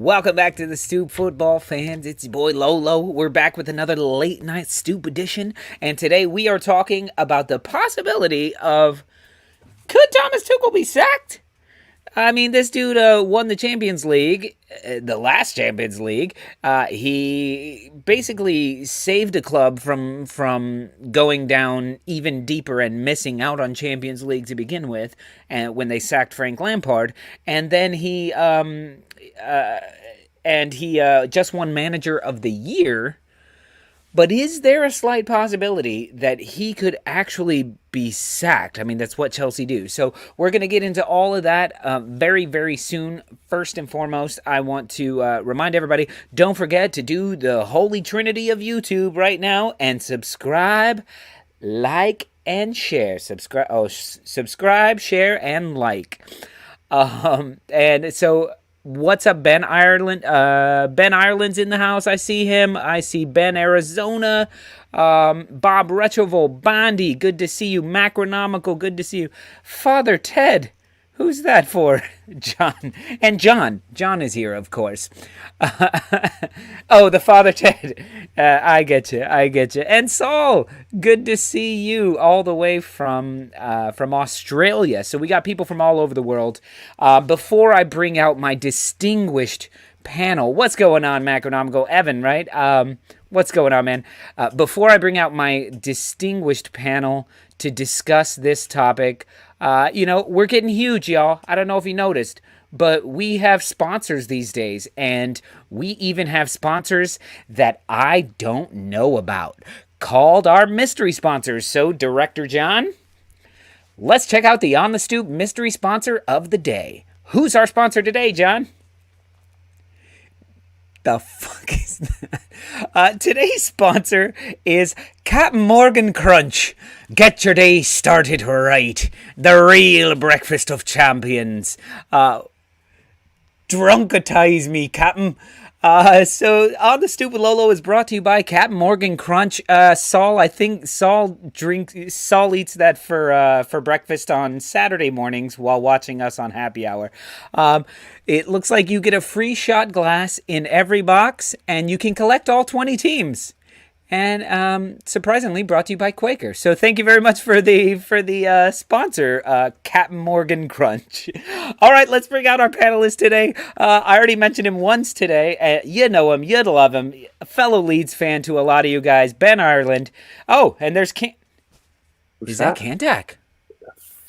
Welcome back to the Stoop football fans. It's your boy Lolo. We're back with another late night Stoop edition, and today we are talking about the possibility of, could Thomas Tuchel be sacked? I mean, this dude won the Champions League, the last Champions League. He basically saved a club from going down even deeper and missing out on Champions League to begin with, and when they sacked Frank Lampard, and then he just won Manager of the Year. But is there a slight possibility that he could actually be sacked? I mean, that's what Chelsea do. So we're going to get into all of that very, very soon. First and foremost, I want to remind everybody, don't forget to do the holy trinity of YouTube right now and subscribe, like, and share. Subscribe, share, and like. And so... What's up, Ben Ireland? Ben Ireland's in the house. I see him. I see Ben Arizona. Bob Retrovolt. Bondi, good to see you. Macronomical, good to see you. Father Ted, who's that for? John. And John. John is here, of course. Oh, the Father Ted. I get you. And Saul, good to see you all the way from Australia. So we got people from all over the world. Before I bring out my distinguished panel, what's going on, Macronomical? Evan, right? What's going on, man? Before I bring out my distinguished panel to discuss this topic, we're getting huge, y'all. I don't know if you noticed, but we have sponsors these days, and we even have sponsors that I don't know about, called our mystery sponsors. So, Director John, let's check out the On the Stoop mystery sponsor of the day. Who's our sponsor today, John? The fuck is that? Today's sponsor is Captain Morgan Crunch. Get your day started right. The real breakfast of champions. Drunkatize me, Captain. So On the Stoop with Lolo is brought to you by Captain Morgan Crunch. Saul, I think Saul eats that for breakfast on Saturday mornings while watching us on Happy Hour. It looks like you get a free shot glass in every box, and you can collect all 20 teams. And surprisingly, brought to you by Quaker. So thank you very much for the sponsor, Captain Morgan Crunch. All right, let's bring out our panelist today. I already mentioned him once today. You know him, you'd love him. A fellow Leeds fan to a lot of you guys, Ben Ireland. Oh, and there's Is that Kantack?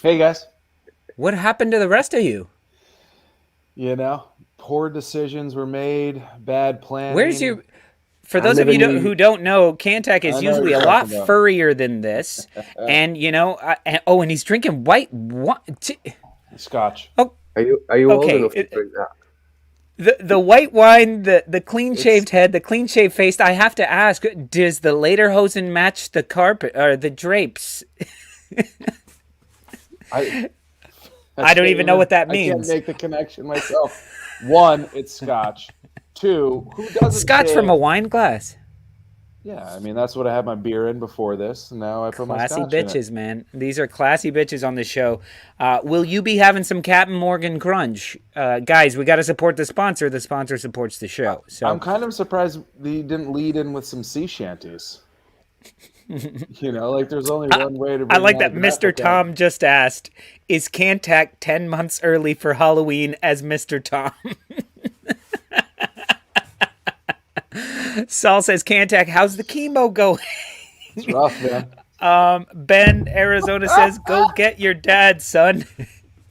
Hey guys. What happened to the rest of you? Poor decisions were made, bad planning. Where's your... For those of you who don't know, Kantack is usually a lot furrier than this. And, and he's drinking white Scotch. Oh, Are you old enough to drink that? The white wine, the clean-shaved head, the clean-shaved face. I have to ask, does the lederhosen match the carpet or the drapes? I don't even know what that means. I can't make the connection myself. One, it's Scotch. Two, who doesn't Scotch from a wine glass? Yeah, I mean, that's what I had my beer in before this, and now I put my Scotch bitches, in it. Man. These are classy bitches on the show. Will you be having some Captain Morgan Crunch? Guys, we got to support the sponsor. The sponsor supports the show. So I'm kind of surprised he didn't lead in with some sea shanties. There's only one way to bring I like that Mr. Tom just asked, is Kantack 10 months early for Halloween as Mr. Tom? Saul says, Kantack, how's the chemo going? It's rough, man. Ben, Arizona says, go get your dad, son.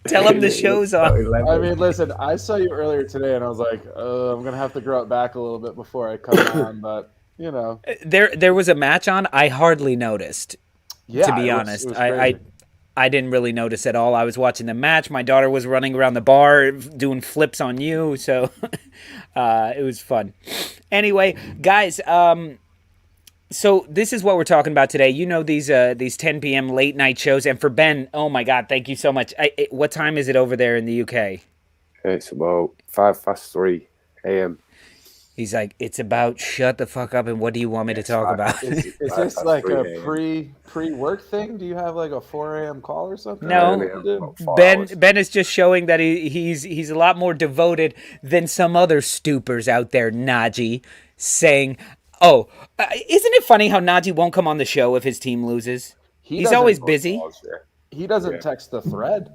Tell him the show's on. I mean, listen, I saw you earlier today, and I was like, I'm going to have to grow it back a little bit before I come on, but, There was a match on. I hardly noticed, to be honest. I didn't really notice at all. I was watching the match. My daughter was running around the bar doing flips on you, so it was fun. Anyway, guys, so this is what we're talking about today. These 10 p.m. late night shows, and for Ben, oh my God, thank you so much. What time is it over there in the UK? It's about 3:05 a.m. He's like, it's about shut the fuck up and what do you want me to talk about? Is this like a pre-work thing? Do you have like a 4 a.m. call or something? No, Ben is just showing that he's a lot more devoted than some other stoopers out there, Najee, saying, oh, isn't it funny how Najee won't come on the show if his team loses? He's always busy. He doesn't text the thread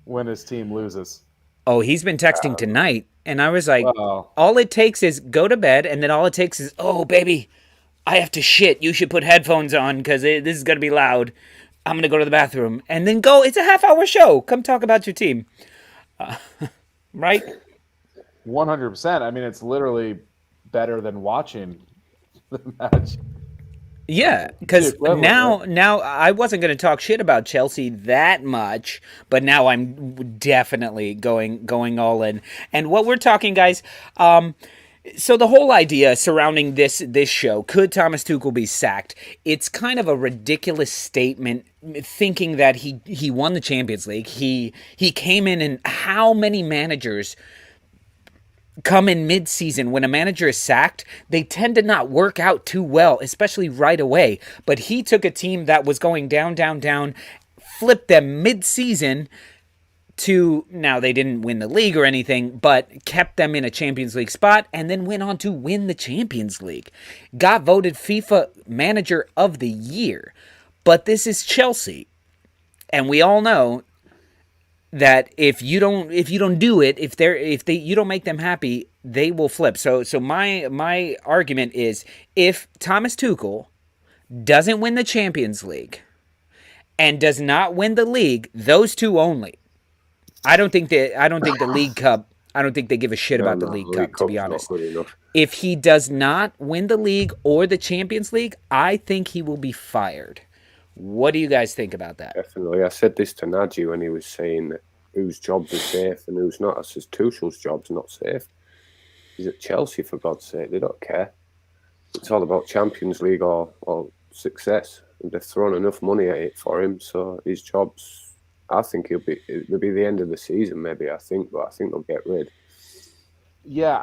when his team loses. Oh, he's been texting tonight, and I was like, all it takes is go to bed, and then all it takes is, oh, baby, I have to shit. You should put headphones on because this is going to be loud. I'm going to go to the bathroom. And then go. It's a half-hour show. Come talk about your team. Right? 100%. I mean, it's literally better than watching the match. Yeah, because now I wasn't going to talk shit about Chelsea that much, but now I'm definitely going all in. And what we're talking, guys, so the whole idea surrounding this show, could Thomas Tuchel be sacked? It's kind of a ridiculous statement, thinking that he won the Champions League. He came in, and how many managers come in mid-season when a manager is sacked, they tend to not work out too well, especially right away. But he took a team that was going down, flipped them mid-season to, now they didn't win the league or anything, but kept them in a Champions League spot and then went on to win the Champions League. Got voted FIFA Manager of the Year. But this is Chelsea. And we all know that if you don't do it, if you don't make them happy, they will flip. So my argument is, if Thomas Tuchel doesn't win the Champions League and does not win the league, those two only. I don't think the League Cup. I don't think they give a shit about the League Cup, to be honest. If he does not win the league or the Champions League, I think he will be fired. What do you guys think about that? Definitely. I said this to Najee when he was saying that whose jobs are safe and who's not. I says Tuchel's job's not safe. He's at Chelsea, for God's sake. They don't care. It's all about Champions League or success. And they've thrown enough money at it for him, so his job's, I think it'll be the end of the season, maybe, but I think they'll get rid. Yeah,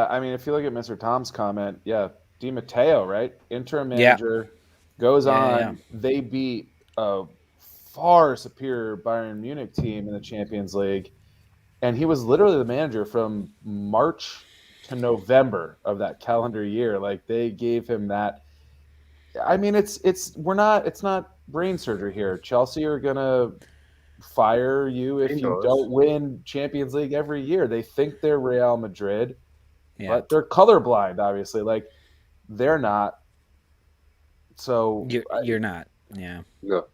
I mean, if you look at Mr. Tom's comment, Di Matteo, right? Interim manager, goes on. Yeah. They beat a far superior Bayern Munich team in the Champions League, and he was literally the manager from March to November of that calendar year. Like, they gave him that. I mean, it's not brain surgery here. Chelsea are gonna fire you if you don't win Champions League every year. They think they're Real Madrid, but they're colorblind, obviously. Like, they're not. So you're not. Yeah. No.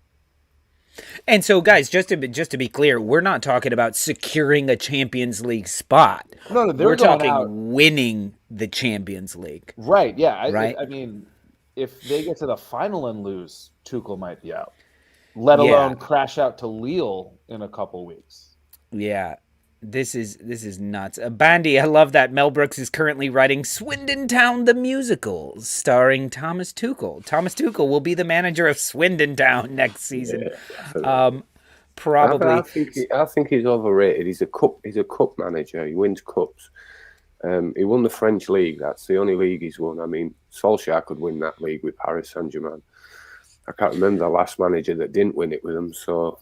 And so, guys, just to be clear, we're not talking about securing a Champions League spot. No, we're talking winning the Champions League. Right. Yeah. Right. I mean, if they get to the final and lose, Tuchel might be out. Let alone crash out to Lille in a couple weeks. Yeah, this is nuts. Bandy, I love that Mel Brooks is currently writing Swindon Town the Musical, starring Thomas Tuchel. Thomas Tuchel will be the manager of Swindon Town next season. Probably. I think he's overrated. He's a cup manager. He wins cups. He won the French league. That's the only league he's won. I mean, Solskjaer could win that league with Paris Saint-Germain. I can't remember the last manager that didn't win it with them. So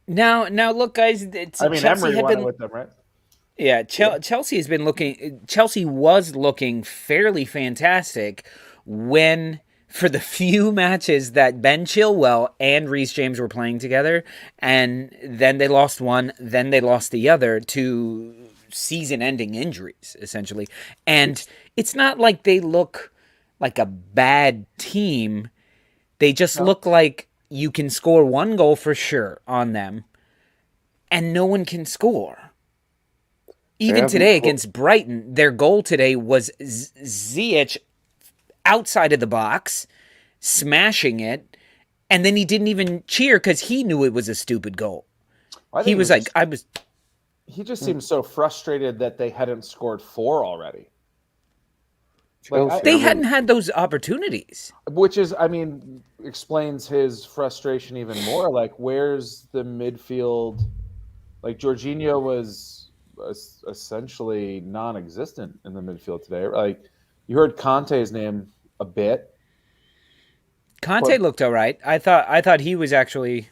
now, look, guys. Chelsea Emery won it with them, right? Yeah, Chelsea has been looking. Chelsea was looking fairly fantastic for the few matches that Ben Chilwell and Reeves James were playing together, and then they lost one, then they lost the other to season-ending injuries, essentially. And it's not like they look like a bad team. They just look like you can score one goal for sure on them, and no one can score. Even today against Brighton, their goal today was Ziyech outside of the box, smashing it, and then he didn't even cheer because he knew it was a stupid goal. He was like, He just seemed so frustrated that they hadn't scored 4 already. They hadn't had those opportunities. Which is, I mean, explains his frustration even more. Like, where's the midfield? Like, Jorginho was essentially non-existent in the midfield today. Like, You heard Conte's name a bit. Conte looked all right. I thought he was actually.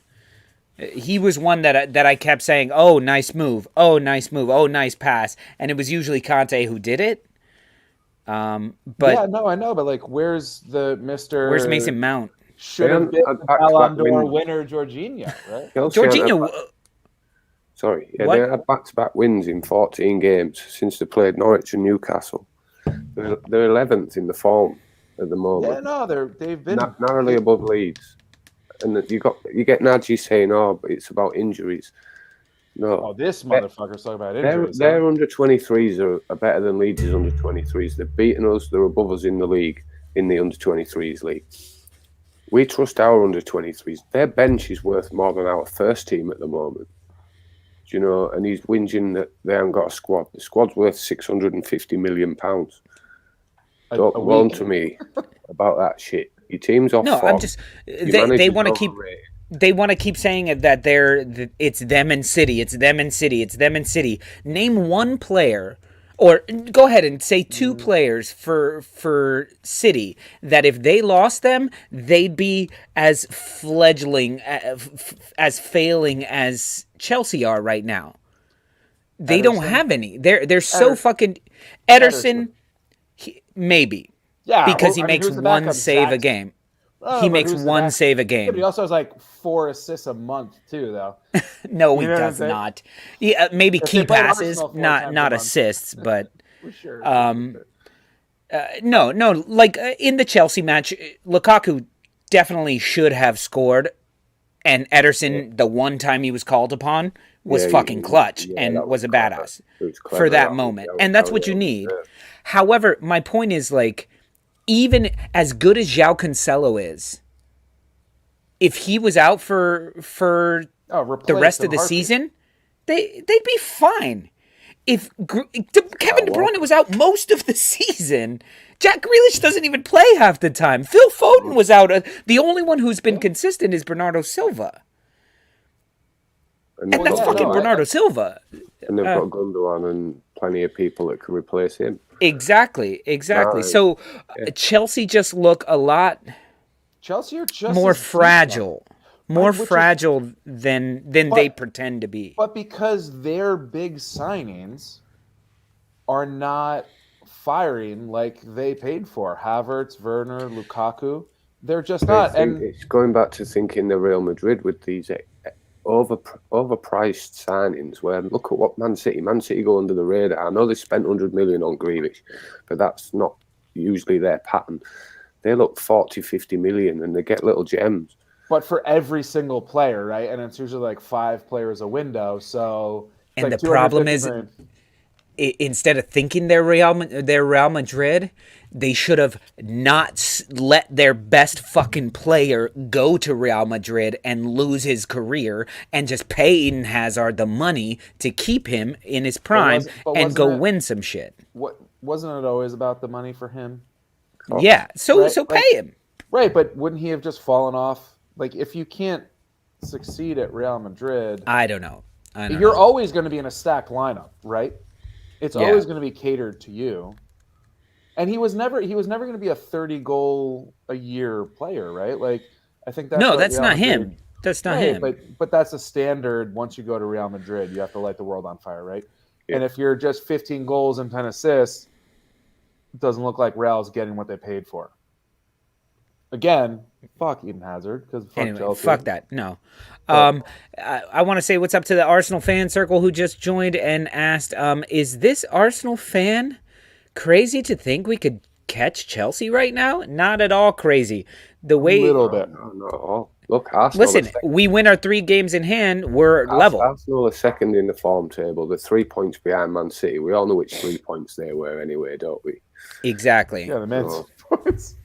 He was one that I kept saying, "Oh, nice move. Oh, nice move. Oh, nice pass," and it was usually Conte who did it. But yeah, no, I know, but like, where's the Mr. Where's Mason Mount? Should have been Ballon d'Or winner, Jorginho, right? Jorginho. Sorry, yeah, they had back-to-back wins in 14 games since they played Norwich and Newcastle. They're 11th in the form at the moment. Yeah, no, they've been narrowly above Leeds. And you get Nagy saying, "Oh, but it's about injuries." No. Oh, this motherfucker's talking about injuries. Their under-23s are better than Leeds' under-23s. They've beaten us. They're above us in the league, in the under-23s league. We trust our under-23s. Their bench is worth more than our first team at the moment. Do you know? And he's whinging that they haven't got a squad. The squad's worth £650 million. Don't moan to me about that shit. Your team's off. No, form. I'm just. They want to keep. They want to keep saying that it's them and City. It's them and City. It's them and City. Name one player, or go ahead and say two players for City that if they lost them, they'd be as fledgling, as failing as Chelsea are right now. They don't have any. They're so fucking Ederson. Maybe. Yeah, because he makes one save a game. He makes one save a game. Yeah, but he also has like 4 assists a month too, though. No, he does not. Yeah, maybe key passes, not assists, but for sure. No. Like in the Chelsea match, Lukaku definitely should have scored, and Ederson, the one time he was called upon, was fucking clutch and was a badass for that moment, and that's what you need. However, my point is, like, even as good as João Cancelo is, if he was out for the rest of the season, they'd be fine. If Kevin De Bruyne was out most of the season, Jack Grealish doesn't even play half the time. Phil Foden was out. The only one who's been consistent is Bernardo Silva. And that's Bernardo Silva. And they've got Gundogan and plenty of people that can replace him. Exactly. So Chelsea just look a lot more fragile. More fragile than they pretend to be. But because their big signings are not firing like they paid for, Havertz, Werner, Lukaku, they're just not. And it's going back to thinking the Real Madrid with these overpriced signings, where look at what Man City go under the radar. I know they spent 100 million on Grealish, but that's not usually their pattern. They look 40, 50 million and they get little gems. But for every single player, right? And it's usually like 5 players a window. So and like the problem is, instead of thinking they're Real Madrid, they should have not let their best fucking player go to Real Madrid and lose his career and just pay Eden Hazard the money to keep him in his prime and go win some shit. Wasn't it always about the money for him? Yeah, so pay him. Right, but wouldn't he have just fallen off? Like, if you can't succeed at Real Madrid... I don't know. You're always going to be in a stacked lineup, right? It's always going to be catered to you. And he was never going to be a 30-goal-a-year player, right? Like, I think that's... No, that's not him. That's not him. But that's a standard. Once you go to Real Madrid, you have to light the world on fire, right? Yeah. And if you're just 15 goals and 10 assists, it doesn't look like Real's getting what they paid for. Again, fuck Eden Hazard. Fuck that. No. I want to say what's up to the Arsenal fan circle who just joined and asked, is this Arsenal fan crazy to think we could catch Chelsea right now? Not at all crazy. A little bit. No. Look, Arsenal. Listen, we win our 3 games in hand. We're level. Arsenal are second in the form table. They're 3 points behind Man City. We all know which 3 points they were anyway, don't we? Exactly. Yeah, the men's points.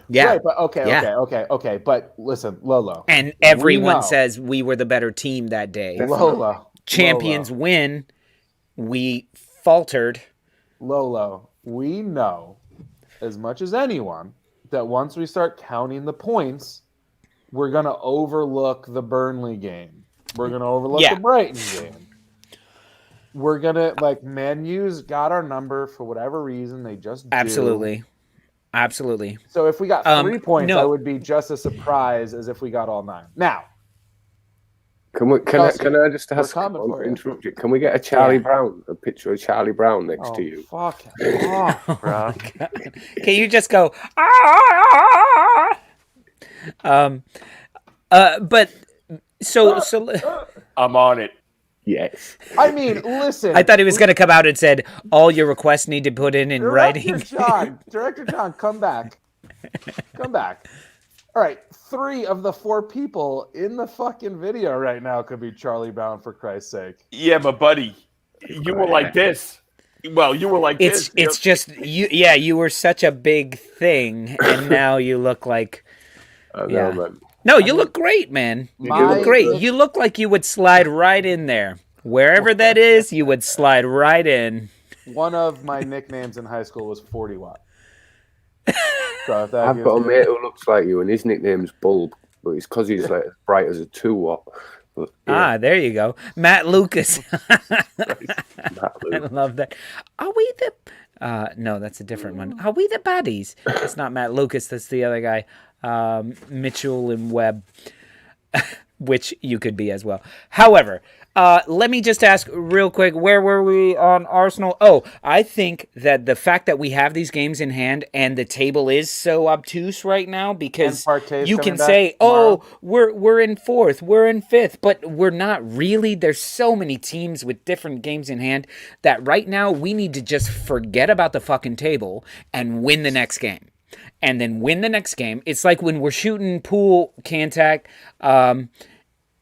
Yeah. Right, but okay. But listen, Lolo. And everyone says we were the better team that day. Lolo. Champions win. We faltered. Lolo, we know as much as anyone that once we start counting the points, we're going to overlook the Burnley game. We're going to overlook the Brighton game. we're gonna like Man U's got our number for whatever reason. They just do. Absolutely. So if we got 3 points, no. I would be just as surprised as if we got all 9. Now, can I just ask? Interrupt you. Can we get a Charlie Brown, a picture of Charlie Brown next to you? Fuck off, bro. Can you just go? But so I'm on it. Yes. I mean, listen. I thought he was going to come out and said all your requests need to put in writing. Director John, come back. Come back. All right, 3 of the 4 people in the fucking video right now could be Charlie Brown, for Christ's sake. Yeah, but buddy, you were like this. Well, you were like this. It's just you. Yeah, you were such a big thing, and now you look like. Man. No, you look great, man. You look great. You look like you would slide right in there. Wherever that is, you would slide right in. One of my nicknames in high school was 40 Watt. So I've got a mate who looks like you, and his nickname's Bulb, but it's because he's like as bright as a 2 watt. But, there you go. Matt Lucas. Matt I love that. Are we the... no, that's a different one. Are we the baddies? It's not Matt Lucas. That's the other guy. Mitchell and Webb, which you could be as well. However, let me just ask real quick, where were we on Arsenal? Oh, I think that the fact that we have these games in hand and the table is so obtuse right now because you can say, we're in 4th, we're in 5th, but we're not really. There's so many teams with different games in hand that right now we need to just forget about the fucking table and win the next game. And then win the next game. It's like when we're shooting pool, Kantack,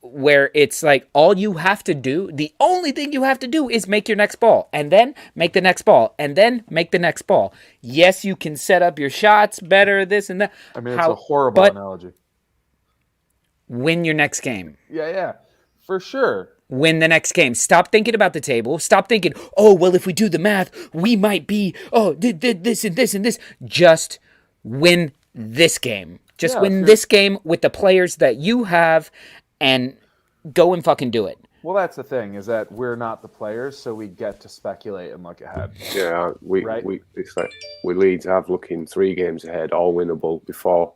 where it's like all you have to do, the only thing you have to do is make your next ball, and then make the next ball, and then make the next ball. Yes, you can set up your shots better, this and that. I mean, it's a horrible analogy. Win your next game. Yeah, for sure. Win the next game. Stop thinking about the table. Stop thinking, well, if we do the math, we might be, this and this and this. Just win this game. Just win this game with the players that you have and go and fucking do it. Well, that's the thing, is that we're not the players, so we get to speculate and look ahead. Yeah, it's like we Leeds have looking 3 games ahead, all winnable before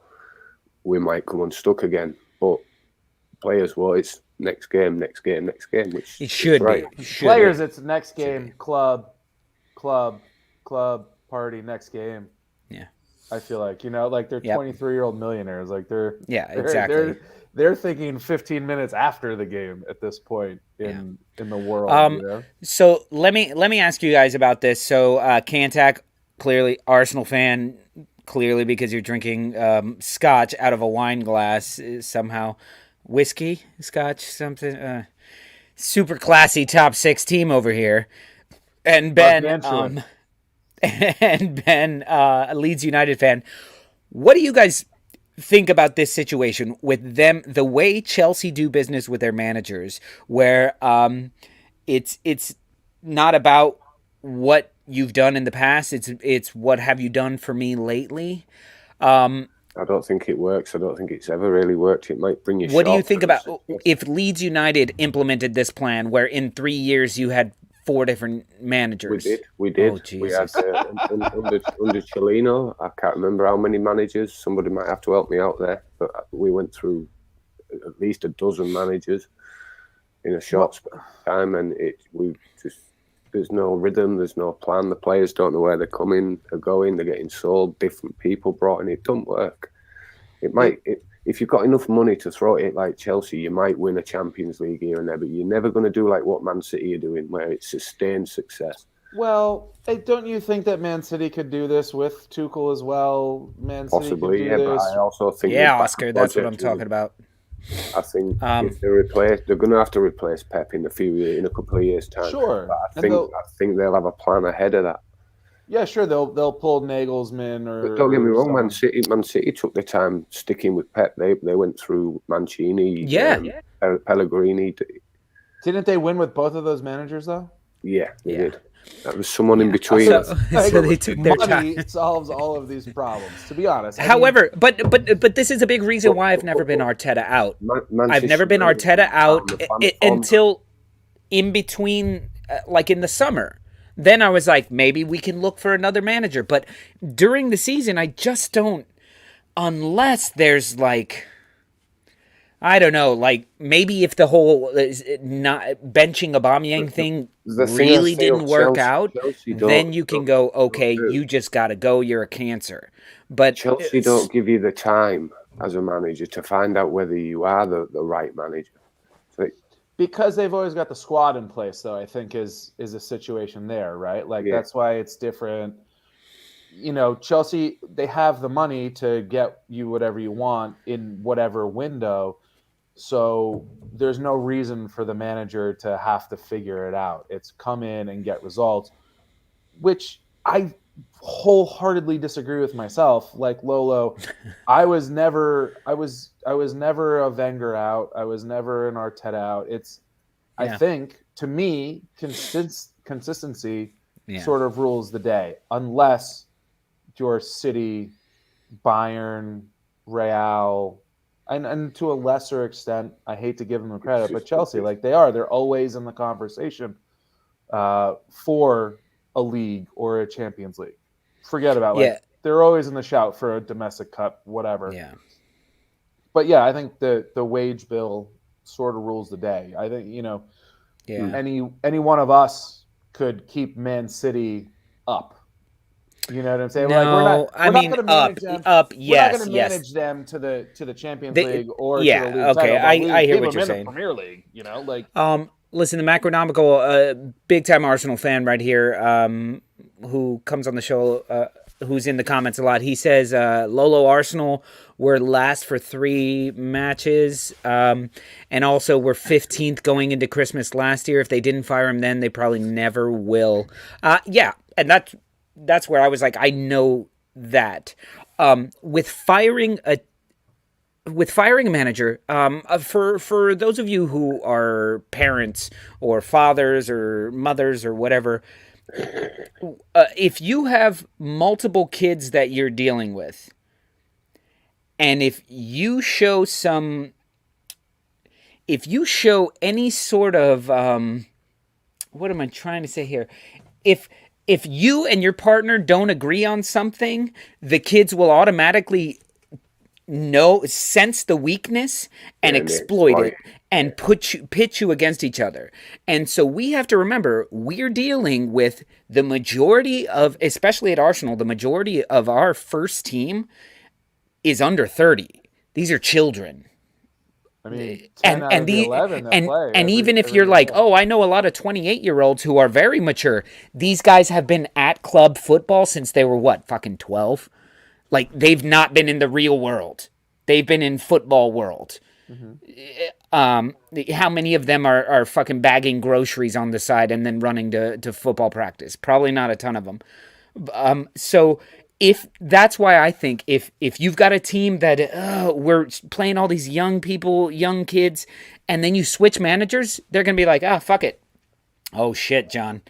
we might come unstuck again. But players, it's next game, which it should right. be. Players, it's next game, club, party, next game. Yeah. I feel like, like they're 23-year-old millionaires. Like exactly. They're thinking 15 minutes after the game at this point in the world. So let me ask you guys about this. So Kantack, clearly Arsenal fan, clearly because you're drinking scotch out of a wine glass somehow. Whiskey, scotch, something. Super classy top 6 team over here. And Ben, a Leeds United fan. What do you guys think about this situation with them, the way Chelsea do business with their managers, where it's not about what you've done in the past, it's what have you done for me lately? I don't think it works. I don't think it's ever really worked. It might bring you. What do you think about if Leeds United implemented this plan where in 3 years you had 4 different managers? We did. Oh, Jesus. We had under Chelino. I can't remember how many managers. Somebody might have to help me out there. But we went through at least a dozen managers in a short span of time, and there's no rhythm, there's no plan. The players don't know where they're coming, they're going, they're getting sold. Different people brought in. It don't work. It might. If you've got enough money to throw it like Chelsea, you might win a Champions League here and there, but you're never going to do like what Man City are doing, where it's sustained success. Well, don't you think that Man City could do this with Tuchel as well? Man City possibly, could do this. But I also think Oscar, that's what I'm talking about. I think if they're going to have to replace Pep in a couple of years' time. Sure, but I think they'll have a plan ahead of that. Yeah, sure. They'll pull Nagelsmann or. But don't get me wrong, Man City took their time sticking with Pep. They went through Mancini, Pellegrini. Didn't they win with both of those managers though? Yeah, they did. That was someone in between. So they took their money time. solves all of these problems. To be honest. However, but this is a big reason why I've never been Arteta out. I've never been Arteta out until in between like in the summer. Then I was like, maybe we can look for another manager. But during the season, I just don't, unless there's like, I don't know, like maybe if the whole not benching Aubameyang thing really didn't work out, then you can go, okay, you just got to go. You're a cancer. But Chelsea don't give you the time as a manager to find out whether you are the right manager. So because they've always got the squad in place, though, I think is a situation there, right? Like that's why it's different. You know, Chelsea, they have the money to get you whatever you want in whatever window. So there's no reason for the manager to have to figure it out. It's come in and get results, which I wholeheartedly disagree with myself. Like Lolo, I was never a Wenger out. I was never an Arteta out. I think to me, consistency sort of rules the day, unless your City, Bayern, Real, and to a lesser extent, I hate to give them the credit, but Chelsea, like they're always in the conversation for a league or a Champions League. Forget about they're always in the shout for a domestic cup, whatever. Yeah. But yeah, I think the wage bill sort of rules the day. I think, any one of us could keep Man City up. You know what I'm saying? No, we're not going to manage them. Yes, we're not going to manage them to the Champions League or to the league title. I hear what you're saying. The Premier League, listen, the Macronomical, big time Arsenal fan right here, who comes on the show, who's in the comments a lot. He says, Lolo, Arsenal were last for 3 matches, and also were 15th going into Christmas last year. If they didn't fire him then, they probably never will. And that's where I was like, I know that. With firing a manager, for those of you who are parents or fathers or mothers or whatever, if you have multiple kids that you're dealing with, and if you show any sort of, what am I trying to say here? If you and your partner don't agree on something, the kids will automatically sense the weakness and exploit it and pit you against each other. And so we have to remember, we're dealing with the majority of, especially at Arsenal, the majority of our first team is under 30. These are children. I mean, 10 out of the 11 that play. And even if you're like, oh, I know a lot of 28-year-olds who are very mature. These guys have been at club football since they were, fucking 12? Like, they've not been in the real world. They've been in football world. Mm-hmm. How many of them are fucking bagging groceries on the side and then running to football practice? Probably not a ton of them. So if that's why I think if you've got a team that we're playing all these young people, young kids, and then you switch managers, they're going to be like, fuck it. Oh, shit, John.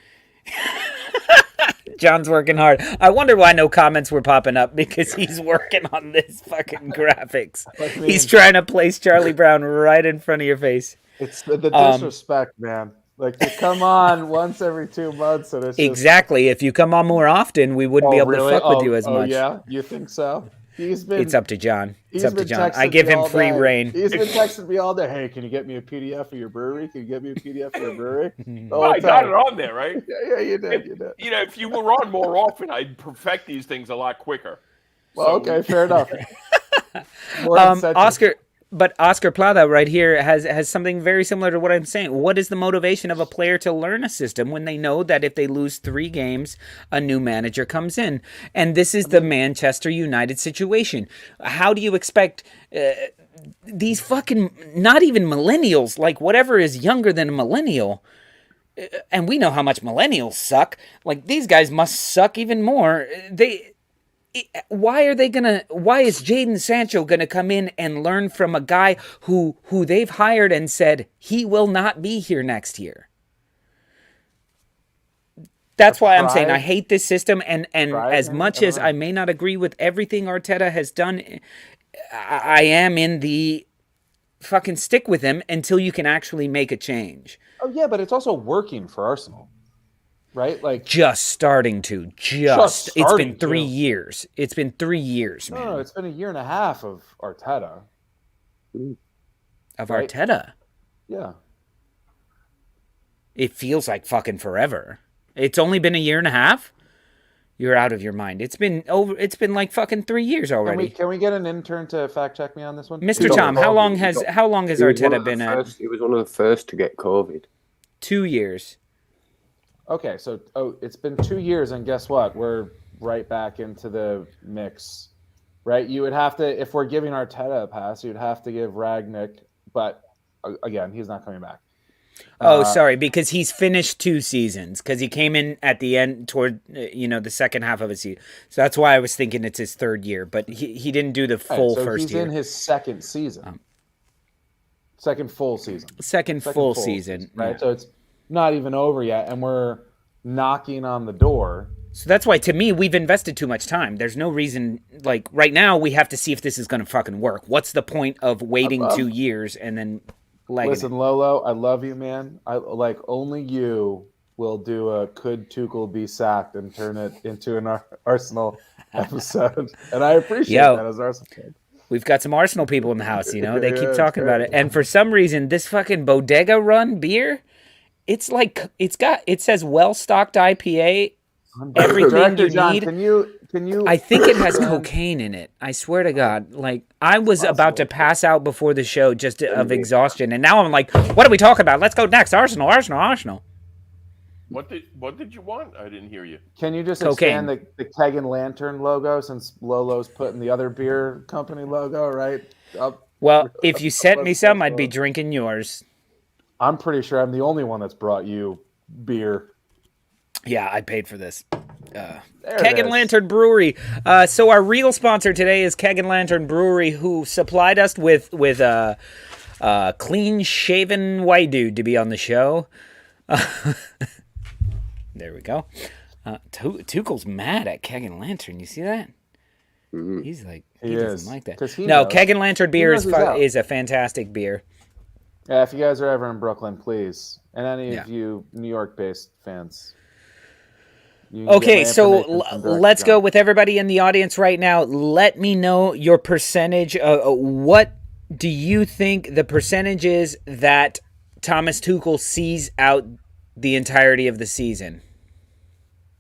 John's working hard. I wonder why no comments were popping up, because he's working on this fucking graphics. He's trying to place Charlie Brown right in front of your face. It's the disrespect, man. Like, you come on once every 2 months. And it's exactly. If you come on more often, we wouldn't be able to fuck with you as much. Yeah? You think so? It's up to John. It's up to John. I give him free reign. He's been texting me all day. Hey, can you get me a PDF of your brewery? Can you get me a PDF of your brewery? I got it on there, right? Yeah, you did. If you were on more often, I'd perfect these things a lot quicker. Well, okay, fair enough. Oscar Plata right here has something very similar to what I'm saying. What is the motivation of a player to learn a system when they know that if they lose 3 games, a new manager comes in? And this is the Manchester United situation. How do you expect these fucking, not even millennials, like whatever is younger than a millennial, and we know how much millennials suck, like these guys must suck even more. Why is Jadon Sancho gonna come in and learn from a guy who they've hired and said he will not be here next year? That's why I'm saying I hate this system, and as much as I may not agree with everything Arteta has done, I am in the fucking stick with him until you can actually make a change. Oh yeah, but it's also working for Arsenal, right? Like just starting to. It's been 3 years. It's been 3 years, man. No, it's been a year and a half of Arteta. Of right? Arteta? Yeah. It feels like fucking forever. It's only been a year and a half? You're out of your mind. It's been like fucking 3 years already. Can we get an intern to fact check me on this one? Mr. Tom, how long has Arteta been at? He was one of the first to get COVID. 2 years. Okay, so it's been 2 years, and guess what? We're right back into the mix, right? You would have to, if we're giving Arteta a pass, you'd have to give Ragnick, but again, he's not coming back. Sorry, because he's finished 2 seasons, because he came in at the end toward, the second half of his season. So that's why I was thinking it's his 3rd year, but he didn't do the full first year. He's in his 2nd season. Second full season. Second full season. Right, yeah. So it's not even over yet, and we're knocking on the door. So that's why, to me, we've invested too much time. There's no reason, like, right now, we have to see if this is going to fucking work. What's the point of waiting 2 years and then... Listen, Lolo, I love you, man. I like only you will do a could Tuchel be sacked and turn it into an Arsenal episode, and I appreciate that as Arsenal fan. We've got some Arsenal people in the house, they keep talking about it, and for some reason, this fucking Bodega Run beer, it's like it says well stocked IPA, everything Director you John, need. Can you? I think it has cocaine in it. I swear to God. Like, I was about to pass out before the show just of exhaustion, and now I'm like, what are we talking about? Let's go next. Arsenal. What did you want? I didn't hear you. Can you just expand the Keg and Lantern logo, since Lolo's putting the other beer company logo right up? Well, if you sent me some, I'd be drinking yours. I'm pretty sure I'm the only one that's brought you beer. Yeah, I paid for this. Keg and Lantern Brewery. So our real sponsor today is Keg and Lantern Brewery, who supplied us with a clean-shaven white dude to be on the show. There we go. Tuchel's mad at Keg and Lantern. You see that? Mm-hmm. He's like, he doesn't like that. No, Keg and Lantern beer is a fantastic beer. Yeah, if you guys are ever in Brooklyn, please, and any of you New York-based fans. Okay, so let's go with everybody in the audience right now. Let me know your percentage. What do you think the percentage is that Thomas Tuchel sees out the entirety of the season?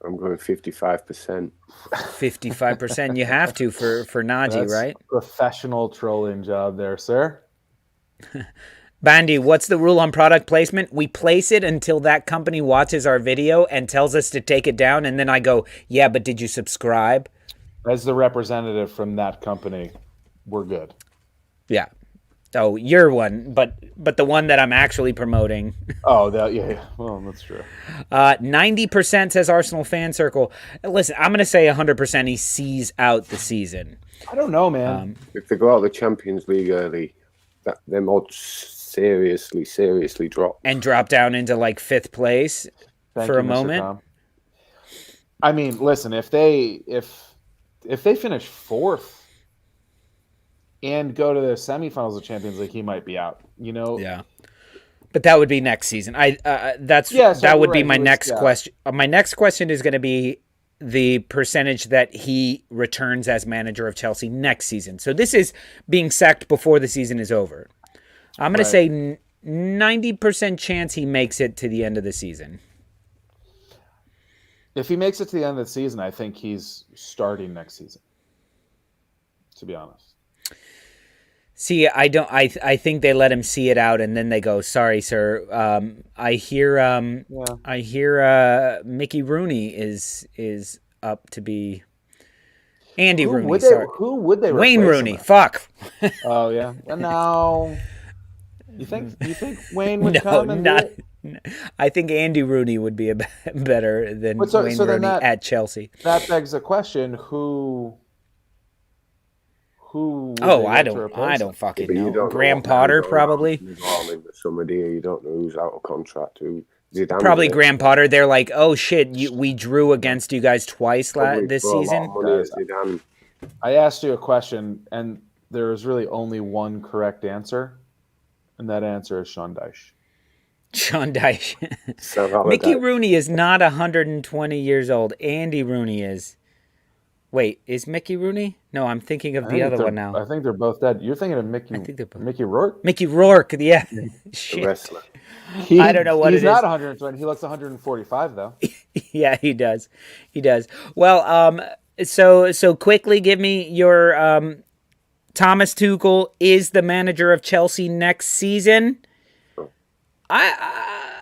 I'm going 55%. 55%. You have to for Najee, That's right? Professional trolling job there, sir. Bandy, what's the rule on product placement? We place it until that company watches our video and tells us to take it down, and then I go, yeah, but did you subscribe? As the representative from that company, we're good. Yeah. Oh, you're one, but the one that I'm actually promoting. Oh, yeah. Well, that's true. 90% says Arsenal Fan Circle. Listen, I'm going to say 100% he sees out the season. I don't know, man. If they go out of the Champions League early, them odds seriously drop. And drop down into like 5th place for a moment. Tom. I mean, listen, if they finish 4th and go to the semifinals of Champions League, he might be out. Yeah. But that would be next season. That would be my next question. My next question is going to be the percentage that he returns as manager of Chelsea next season. So this is being sacked before the season is over. I'm going to say 90% chance he makes it to the end of the season. If he makes it to the end of the season, I think he's starting next season, to be honest. See, I think they let him see it out, and then they go, "Sorry, sir. I hear Mickey Rooney is up to be Andy Rooney. Who would they? Wayne Rooney. Fuck. Oh yeah. No. You think Wayne would come and do it? I think Andy Rooney would be better than Wayne Rooney at Chelsea. That begs the question: Who? I don't fucking know. Graham Potter, probably. You don't know who's out of contract. Probably Graham Potter. They're like, oh shit, we drew against you guys twice this season. I asked you a question, and there is really only one correct answer. And that answer is Sean Dyche. Sean Dyche. So Mickey Rooney is not 120 years old. Andy Rooney is. Wait, is Mickey Rooney? No, I'm thinking of the other one now. I think they're both dead. You're thinking of Mickey. I think they're both. Mickey Rourke. Mickey Rourke, yeah. The wrestler. I don't know what it is. He's not 120. He looks 145 though. Yeah, he does. He does. Well, so quickly give me your Thomas Tuchel is the manager of Chelsea next season. I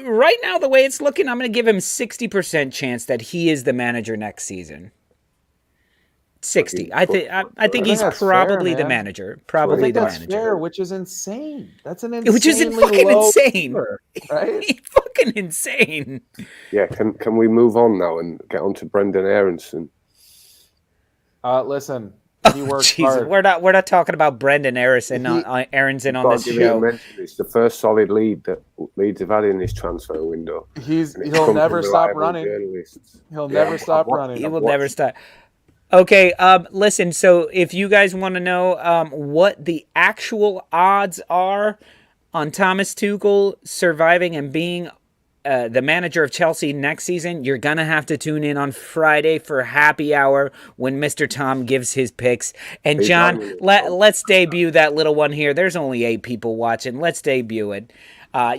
right now the way it's looking, I'm going to give him 60% chance that he is the manager next season. 60. I think he's probably the manager. Probably the manager. Fair, which is insane. That's an insane. Which is fucking insane. Number, right? Fucking insane. Yeah, can we move on now and get on to Brendan Aronson? Listen, he works hard. We're not talking about Brendan Aronson on this show. It's the first solid lead that Leeds have had in this transfer window. He'll never stop running. He'll never stop running. He will never stop. Okay, listen, so if you guys want to know what the actual odds are on Thomas Tuchel surviving and being the manager of Chelsea next season, you're going to have to tune in on Friday for happy hour when Mr. Tom gives his picks. And John, let's debut that little one here. There's only 8 people watching. Let's debut it.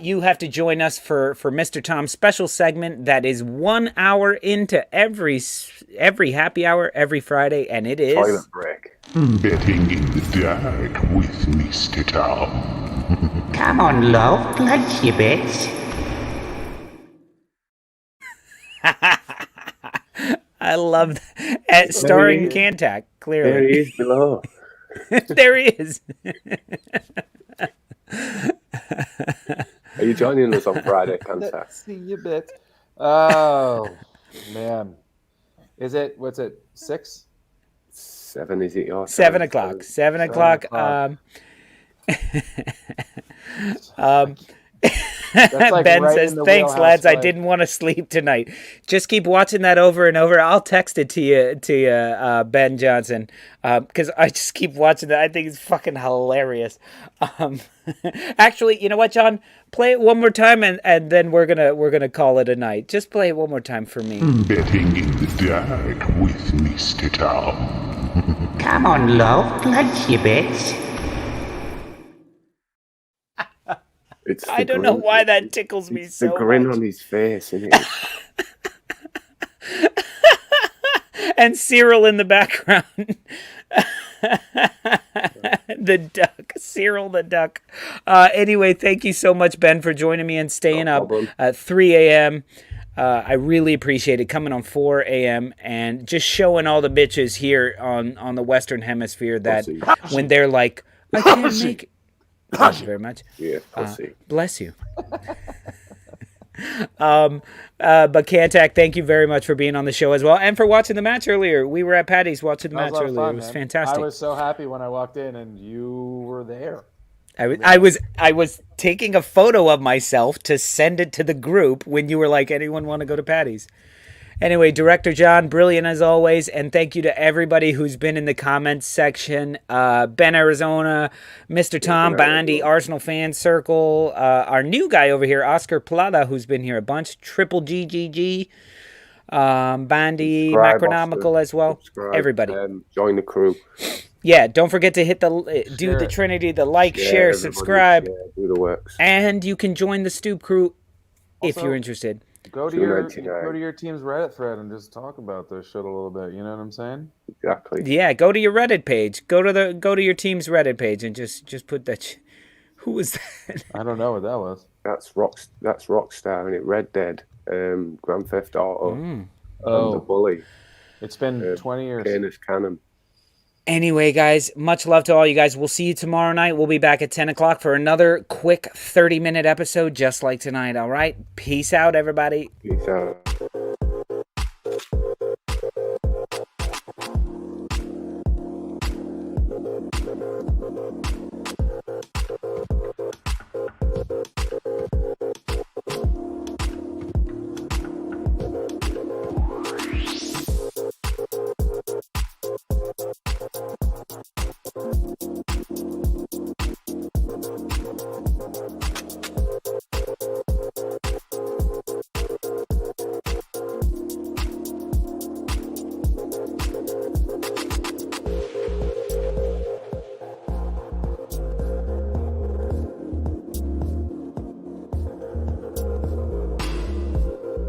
You have to join us for Mr. Tom's special segment that is 1 hour into every happy hour every Friday, and it is Toilet Break. Betting in the dark with Mr. Tom. Come on, love, place your bets. I love that. Starring Kantack, clearly. There he is below. There he is. Are you joining us on Friday, Kantack? See you bit. Oh man, what's it? 6? 7 is it? Your 7 o'clock. 7 o'clock. Like Ben right says, "Thanks, lads. I didn't want to sleep tonight. Just keep watching that over and over. I'll text it to you, Ben Johnson, because I just keep watching that. I think it's fucking hilarious. Actually, you know what, John? Play it one more time, and then we're gonna call it a night. Just play it one more time for me. Betting in the dark with Mr. Tom. Come on, love, place your bets. I don't know why that tickles me so much. The grin on his face, isn't it? And Cyril in the background. The duck. Cyril the duck. Anyway, thank you so much, Ben, for joining me and staying up at 3 a.m. I really appreciate it, coming on 4 a.m. and just showing all the bitches here on the Western Hemisphere that when they're like, I can't make it. Thank you very much. Yeah, bless you. But Kantack, thank you very much for being on the show as well, and for watching the match earlier. We were at Patty's watching the match earlier. Fun, it was fantastic. I was so happy when I walked in and you were there. I was taking a photo of myself to send it to the group when you were like, anyone want to go to Patty's? Anyway, Director John, brilliant as always, and thank you to everybody who's been in the comments section. Ben Arizona, Mr. Tom, Bandy, Arsenal Fan Circle, our new guy over here, Oscar Plata, who's been here a bunch, Triple GGG, Bandy, Macronomical as well, everybody. Join the crew. Yeah, don't forget to hit the Trinity, the like, share, subscribe, do the works. And you can join the Stoop crew if you're interested. Go to your team's Reddit thread and just talk about this shit a little bit. You know what I'm saying? Exactly. Yeah, go to your Reddit page. Go to your team's Reddit page and just put that. Who was that? I don't know what that was. That's Rockstar, and it Red Dead, Grand Theft Auto, and the Bully. It's been 20 years. Canis Canon. Anyway, guys, much love to all you guys. We'll see you tomorrow night. We'll be back at 10 o'clock for another quick 30-minute episode just like tonight, all right? Peace out, everybody. Peace out.